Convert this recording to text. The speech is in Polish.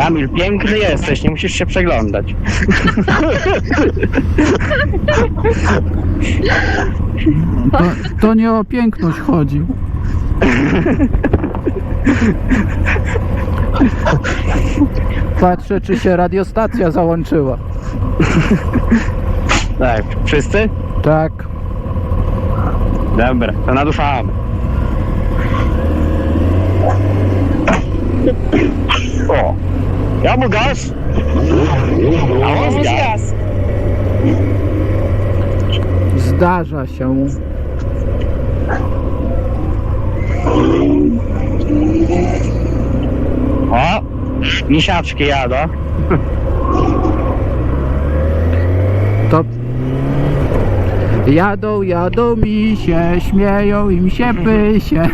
Kamil, piękny jesteś, nie musisz się przeglądać. To nie o piękność chodzi. Patrzę, czy się radiostacja załączyła. Tak, wszyscy? Tak. Dobra, to naduszamy. O, ja mu gaz. A on Vamos gaz. gaz. Zdarza się. O, misiaczki jadą. To jadą mi się, śmieją im się pysie.